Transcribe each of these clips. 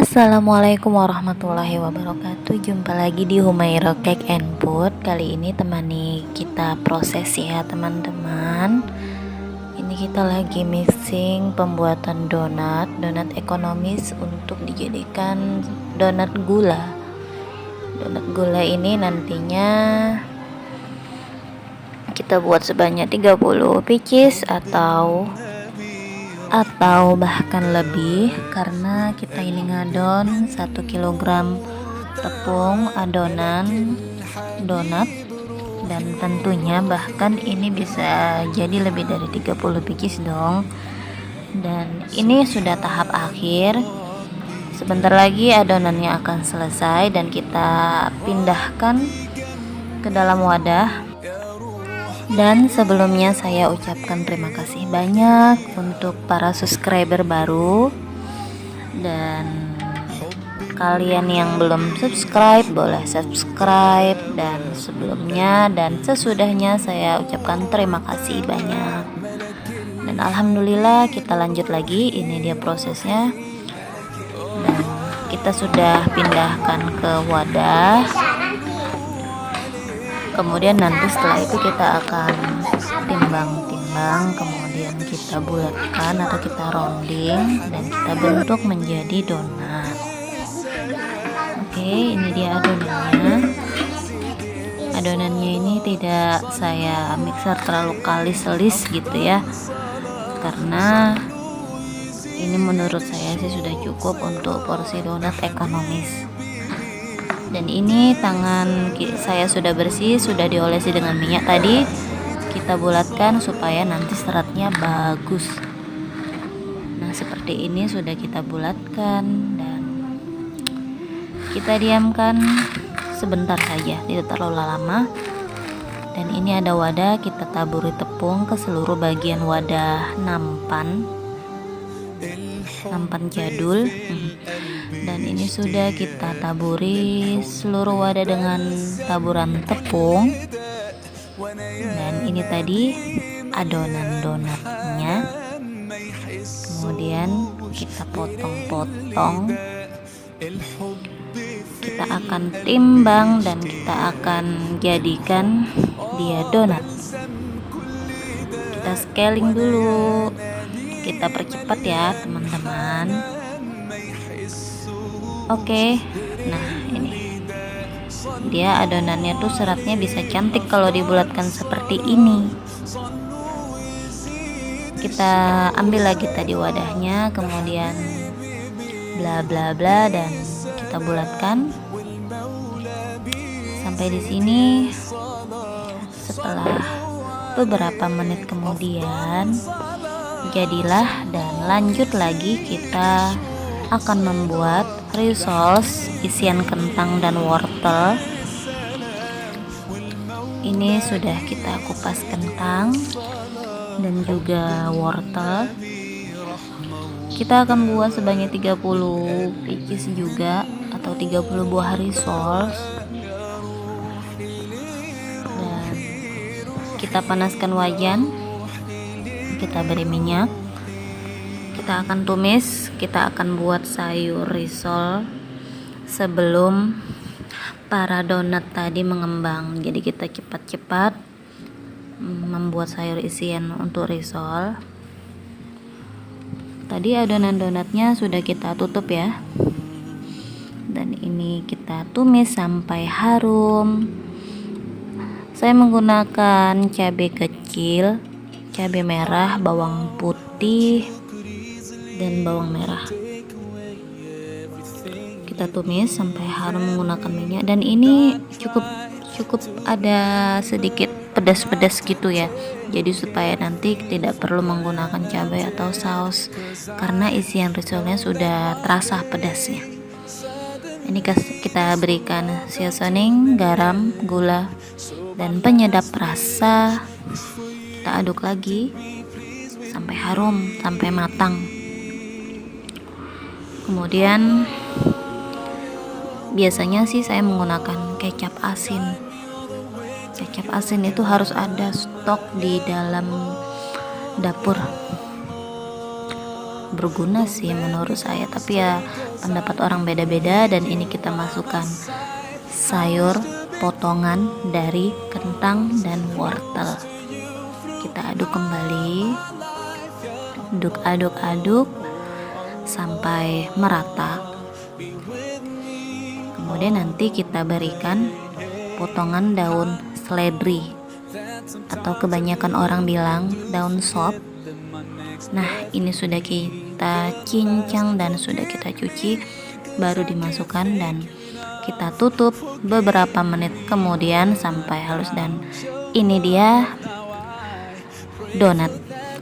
Assalamualaikum warahmatullahi wabarakatuh. Jumpa lagi di Humaira Cake and Food. Kali ini temani kita proses ya teman-teman. Ini kita lagi mixing pembuatan donat ekonomis untuk dijadikan donat gula. Donat gula ini nantinya kita buat sebanyak 30 pieces atau bahkan lebih, karena kita ini ngadon 1 kilogram tepung adonan donat, dan tentunya bahkan ini bisa jadi lebih dari 30 pieces dong. Dan ini sudah tahap akhir, sebentar lagi adonannya akan selesai dan kita pindahkan ke dalam wadah. Dan sebelumnya saya ucapkan terima kasih banyak untuk para subscriber baru, dan kalian yang belum subscribe boleh subscribe, dan sebelumnya dan sesudahnya saya ucapkan terima kasih banyak. Dan alhamdulillah kita lanjut lagi, ini dia prosesnya, dan kita sudah pindahkan ke wadah. Kemudian nanti setelah itu kita akan timbang-timbang, kemudian kita bulatkan atau kita rounding dan kita bentuk menjadi donat. Oke, ini dia adonannya. Adonannya ini tidak saya mixer terlalu kalis-selis gitu ya, karena ini menurut saya sih sudah cukup untuk porsi donat ekonomis. Dan ini tangan saya sudah bersih, sudah diolesi dengan minyak tadi. Kita bulatkan supaya nanti seratnya bagus. Nah, seperti ini sudah kita bulatkan dan kita diamkan sebentar saja, tidak terlalu lama. Dan ini ada wadah, kita taburi tepung ke seluruh bagian wadah nampan jadul. Dan ini sudah kita taburi seluruh wadah dengan taburan tepung. Dan ini tadi adonan donatnya, kemudian kita potong-potong, kita akan timbang dan kita akan jadikan dia donat. Kita scaling dulu, kita percepat ya teman-teman. Oke, nah ini dia adonannya tuh seratnya bisa cantik kalau dibulatkan seperti ini. Kita ambil lagi tadi wadahnya, kemudian bla bla bla, dan kita bulatkan sampai di sini. Setelah beberapa menit kemudian jadilah, dan lanjut lagi kita akan membuat rissoles isian kentang dan wortel. Ini sudah kita kupas kentang dan juga wortel. Kita akan buat sebanyak 30 pieces juga, atau 30 buah rissoles. Dan kita panaskan wajan, kita beri minyak, kita akan tumis, kita akan buat sayur risol sebelum para donat tadi mengembang. Jadi kita cepat-cepat membuat sayur isian untuk risol. Tadi adonan donatnya sudah kita tutup ya, dan ini kita tumis sampai harum. Saya menggunakan cabai kecil, cabai merah, bawang putih, dan bawang merah. Kita tumis sampai harum menggunakan minyak, dan ini cukup ada sedikit pedas-pedas gitu ya. Jadi supaya nanti tidak perlu menggunakan cabai atau saus, karena isian risolnya sudah terasa pedasnya. Ini kita berikan seasoning, garam, gula, dan penyedap rasa. Kita aduk lagi sampai harum, sampai matang. Kemudian biasanya sih saya menggunakan kecap asin. Kecap asin itu harus ada stok di dalam dapur berguna sih menurut saya, tapi ya pendapat orang beda-beda. Dan ini kita masukkan sayur potongan dari kentang dan wortel. Kita aduk kembali, aduk sampai merata. Kemudian nanti kita berikan potongan daun seledri, atau kebanyakan orang bilang daun sop. Nah, ini sudah kita cincang dan sudah kita cuci, baru dimasukkan dan kita tutup beberapa menit kemudian sampai halus. Dan ini dia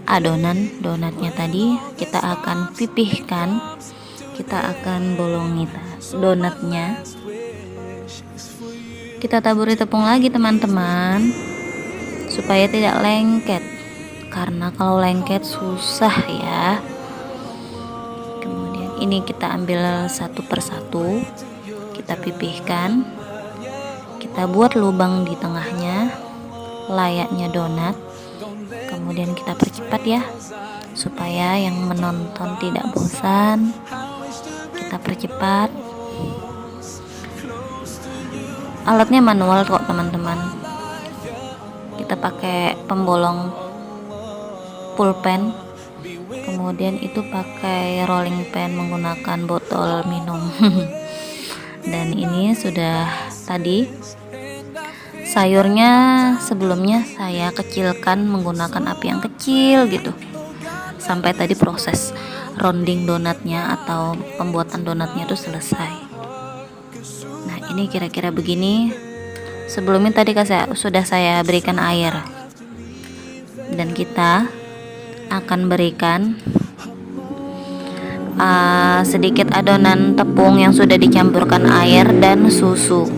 adonan donatnya tadi. Kita akan pipihkan, kita akan bolongi donatnya, kita taburi tepung lagi teman-teman, supaya tidak lengket, karena kalau lengket susah ya. Kemudian ini kita ambil satu persatu, kita pipihkan, kita buat lubang di tengahnya layaknya donat. Kemudian kita percepat ya, supaya yang menonton tidak bosan. Kita percepat. Alatnya manual kok teman-teman. Kita pakai pembolong pulpen, kemudian itu pakai rolling pin menggunakan botol minum. Dan ini sudah tadi sayurnya sebelumnya saya kecilkan menggunakan api yang kecil gitu, sampai tadi proses rounding donatnya atau pembuatan donatnya itu selesai. Nah, ini kira-kira begini. Sebelumnya tadi sudah saya berikan air, dan kita akan berikan sedikit adonan tepung yang sudah dicampurkan air dan susu,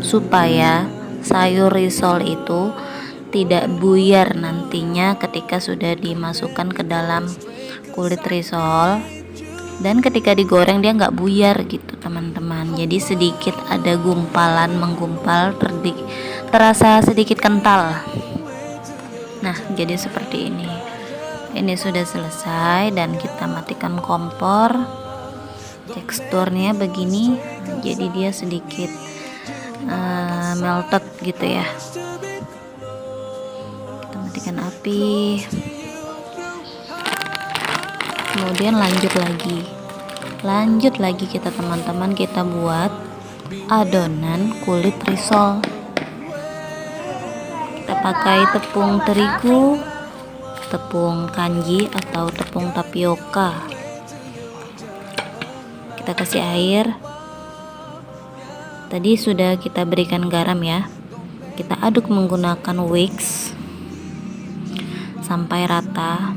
supaya sayur risol itu tidak buyar nantinya ketika sudah dimasukkan ke dalam kulit risol. Dan ketika digoreng dia nggak buyar gitu teman-teman, jadi sedikit ada gumpalan, menggumpal, terasa sedikit kental. Nah, jadi seperti ini. Ini sudah selesai dan kita matikan kompor. Teksturnya begini, jadi dia sedikit melted gitu ya. Kita matikan api, kemudian lanjut lagi kita teman-teman, kita buat adonan kulit risol. Kita pakai tepung terigu, tepung kanji atau tepung tapioka. Kita kasih air. Tadi sudah kita berikan garam ya. Kita aduk menggunakan whisk sampai rata.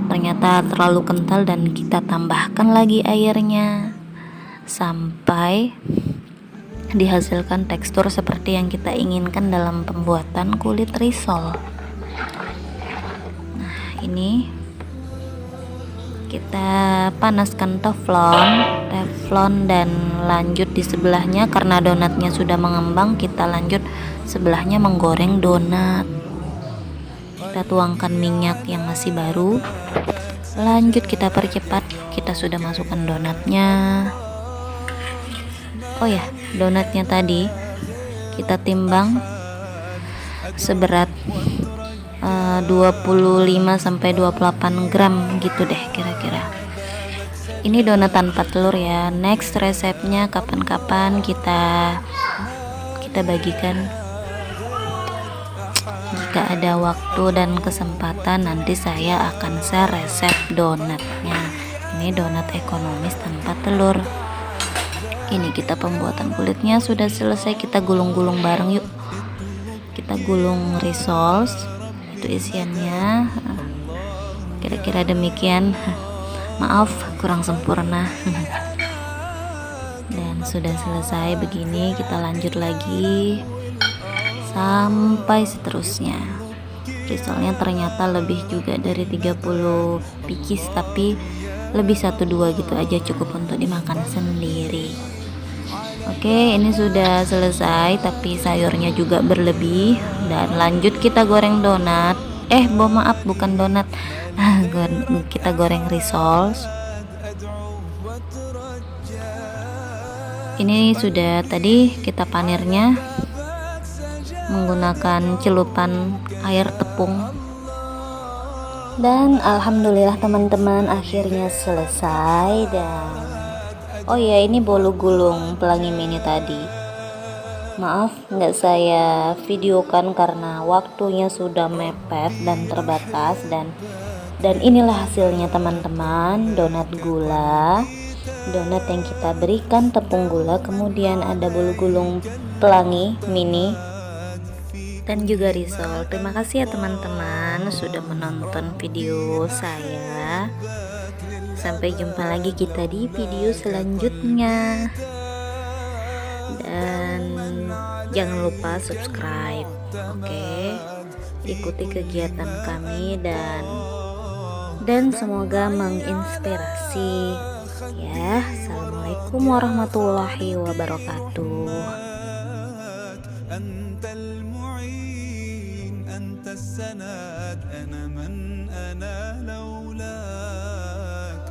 Ternyata terlalu kental dan kita tambahkan lagi airnya sampai dihasilkan tekstur seperti yang kita inginkan dalam pembuatan kulit risol. Nah, ini kita panaskan teflon dan lanjut di sebelahnya, karena donatnya sudah mengembang, kita lanjut sebelahnya menggoreng donat. Kita tuangkan minyak yang masih baru, lanjut kita percepat. Kita sudah masukkan donatnya. Oh ya, donatnya tadi kita timbang seberat 25-28 gram gitu deh kira-kira. Ini donat tanpa telur ya. Next resepnya kapan-kapan kita bagikan. Jika ada waktu dan kesempatan, nanti saya akan share resep donatnya. Ini donat ekonomis tanpa telur. Ini kita pembuatan kulitnya sudah selesai. Kita gulung-gulung bareng yuk. Kita gulung risol, itu isiannya. Kira-kira demikian. Maaf kurang sempurna. Dan sudah selesai begini, kita lanjut lagi sampai seterusnya. Risolnya ternyata lebih juga dari 30 pieces, tapi lebih 1-2 gitu aja cukup untuk dimakan sendiri. Oke, ini sudah selesai, tapi sayurnya juga berlebih. Dan lanjut kita goreng donat. maaf, bukan donat. Kita goreng risol. Ini sudah tadi kita panirnya menggunakan celupan air tepung, dan alhamdulillah teman-teman akhirnya selesai. Dan oh ya, ini bolu gulung pelangi mini tadi, maaf nggak saya videokan karena waktunya sudah mepet dan terbatas. Dan inilah hasilnya teman-teman, donat gula, donat yang kita berikan tepung gula, kemudian ada bolu gulung pelangi mini dan juga risol. Terima kasih ya teman-teman sudah menonton video saya. Sampai jumpa lagi kita di video selanjutnya, dan jangan lupa subscribe. Oke, ikuti kegiatan kami dan semoga menginspirasi ya. Assalamualaikum warahmatullahi wabarakatuh. أنت السند أنا من أنا لولاك.